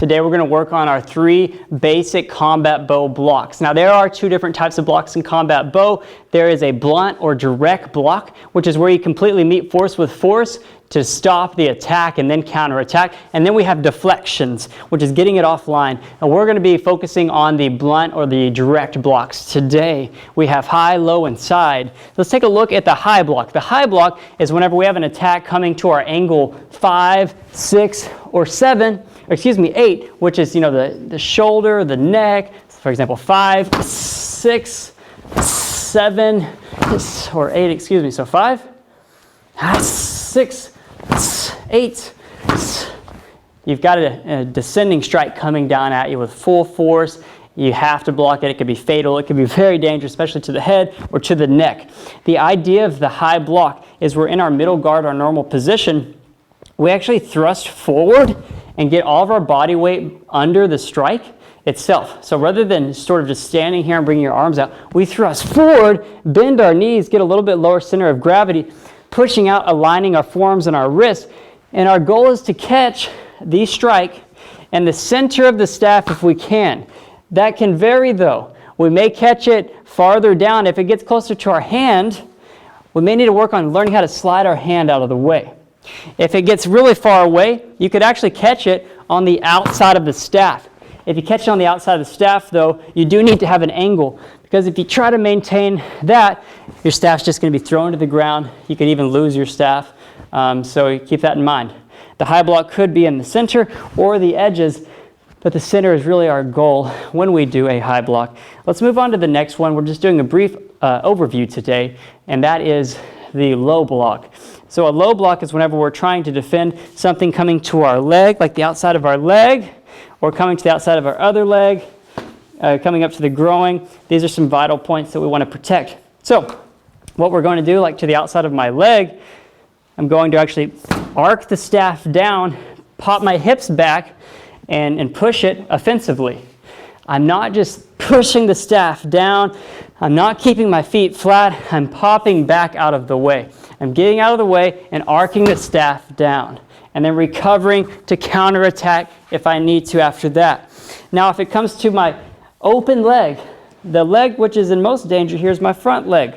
Today we're going to work on our 3 basic combat bow blocks. Now there are 2 different types of blocks in combat bow. There is a blunt or direct block, which is where you completely meet force with force to stop the attack and then counterattack. And then we have deflections, which is getting it offline. And we're going to be focusing on the blunt or the direct blocks today. We have high, low, and side. Let's take a look at the high block. The high block is whenever we have an attack coming to our angle 5, 6, or 7, or excuse me, 8, which is, the shoulder, the neck. For example, 5, 6, 7, or 8, excuse me. So 5, 6, 8. You've got a descending strike coming down at you with full force. You have to block it. It could be fatal. It could be very dangerous, especially to the head or to the neck. The idea of the high block is we're in our middle guard, our normal position. We actually thrust forward and get all of our body weight under the strike itself. So rather than sort of just standing here and bringing your arms out, we thrust forward, bend our knees, get a little bit lower center of gravity, pushing out, aligning our forearms and our wrists. And our goal is to catch the strike in the center of the staff if we can. That can vary though. We may catch it farther down. If it gets closer to our hand, we may need to work on learning how to slide our hand out of the way. If it gets really far away, you could actually catch it on the outside of the staff. If you catch it on the outside of the staff though, you do need to have an angle, because if you try to maintain that, your staff's just going to be thrown to the ground. You could even lose your staff, so keep that in mind. The high block could be in the center or the edges, but the center is really our goal when we do a high block. Let's move on to the next one. We're just doing a brief overview today, and that is the low block. So a low block is whenever we're trying to defend something coming to our leg, like the outside of our leg, or coming to the outside of our other leg, coming up to the groin. These are some vital points that we want to protect. So what we're going to do, like to the outside of my leg, I'm going to actually arc the staff down, pop my hips back, and push it offensively. I'm not just pushing the staff down. I'm not keeping my feet flat. I'm popping back out of the way. I'm getting out of the way and arcing the staff down, and then recovering to counterattack if I need to after that. Now, if it comes to my open leg, the leg which is in most danger here is my front leg.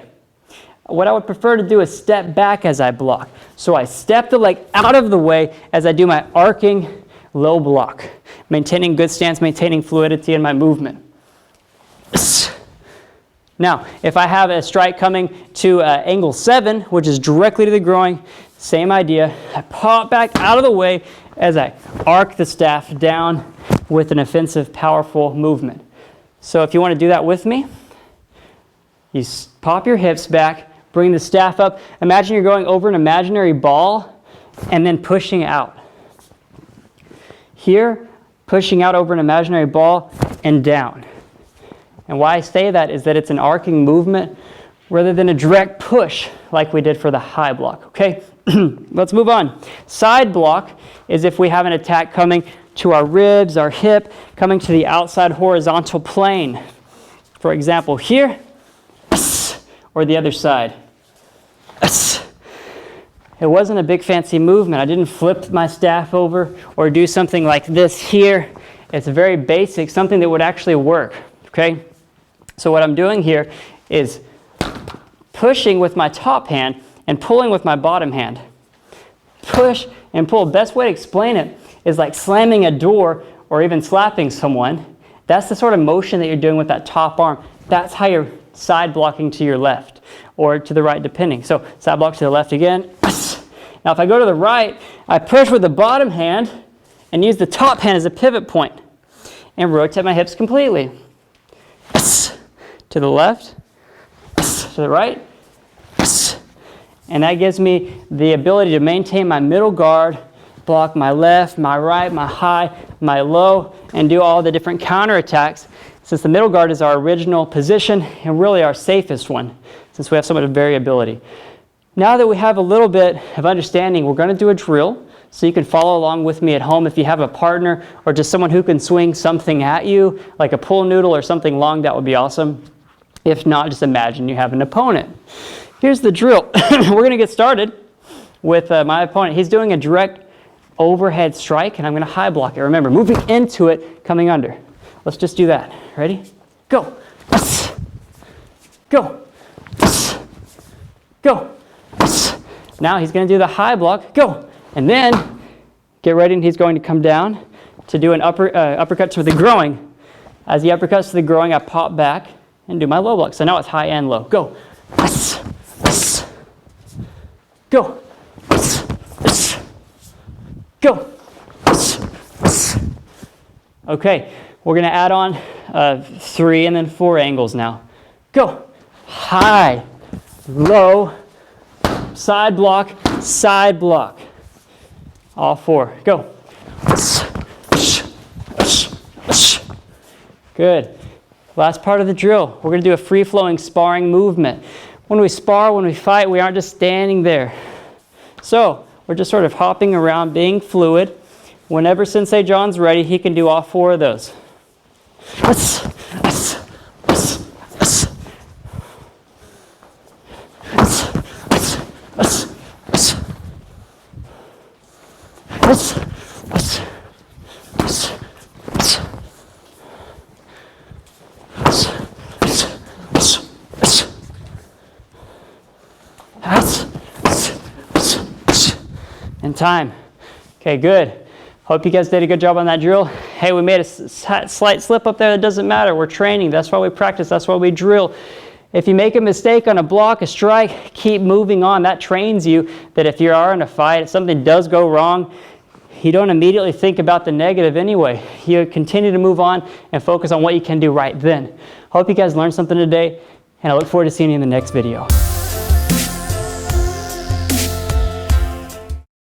What I would prefer to do is step back as I block. So I step the leg out of the way as I do my arcing low block, maintaining good stance, maintaining fluidity in my movement. Now, if I have a strike coming to angle 7, which is directly to the groin, same idea. I pop back out of the way as I arc the staff down with an offensive, powerful movement. So if you want to do that with me, you pop your hips back, bring the staff up. Imagine you're going over an imaginary ball and then pushing out. Here, pushing out over an imaginary ball and down. And why I say that is that it's an arcing movement rather than a direct push like we did for the high block, okay? Let's move on. Side block is if we have an attack coming to our ribs, our hip, coming to the outside horizontal plane. For example, here, or the other side. It wasn't a big fancy movement. I didn't flip my staff over or do something like this here. It's very basic, something that would actually work, okay? So what I'm doing here is pushing with my top hand and pulling with my bottom hand. Push and pull. Best way to explain it is like slamming a door or even slapping someone. That's the sort of motion that you're doing with that top arm. That's how you're side blocking to your left or to the right, depending. So side block to the left again. Now if I go to the right, I push with the bottom hand and use the top hand as a pivot point and rotate my hips completely. To the left, to the right, and that gives me the ability to maintain my middle guard, block my left, my right, my high, my low, and do all the different counterattacks, since the middle guard is our original position and really our safest one, since we have so much variability. Now that we have a little bit of understanding, we're going to do a drill, so you can follow along with me at home. If you have a partner or just someone who can swing something at you, like a pool noodle or something long, that would be awesome. If not, just imagine you have an opponent. Here's the drill. We're going to get started with my opponent. He's doing a direct overhead strike, and I'm going to high block it. Remember, moving into it, coming under. Let's just do that. Ready? Go. Go. Go. Now he's going to do the high block. Go. And then get ready, and he's going to come down to do an uppercut to the groin. As he uppercuts to the groin, I pop back and do my low block. So now it's high and low. Go. Go. Go. Okay, we're going to add on 3 and then 4 angles now. Go. High, low, side block, side block. All 4. Go. Good. Last part of the drill. We're going to do a free-flowing sparring movement. When we spar, when we fight, we aren't just standing there. So we're just sort of hopping around, being fluid. Whenever Sensei John's ready, he can do all 4 of those. And time. Okay, good. Hope you guys did a good job on that drill. Hey, we made a slight slip up there. That doesn't matter. We're training. That's why we practice. That's why we drill. If you make a mistake on a block, a strike, keep moving on. That trains you that if you are in a fight, if something does go wrong, you don't immediately think about the negative anyway. You continue to move on and focus on what you can do right then. Hope you guys learned something today, and I look forward to seeing you in the next video.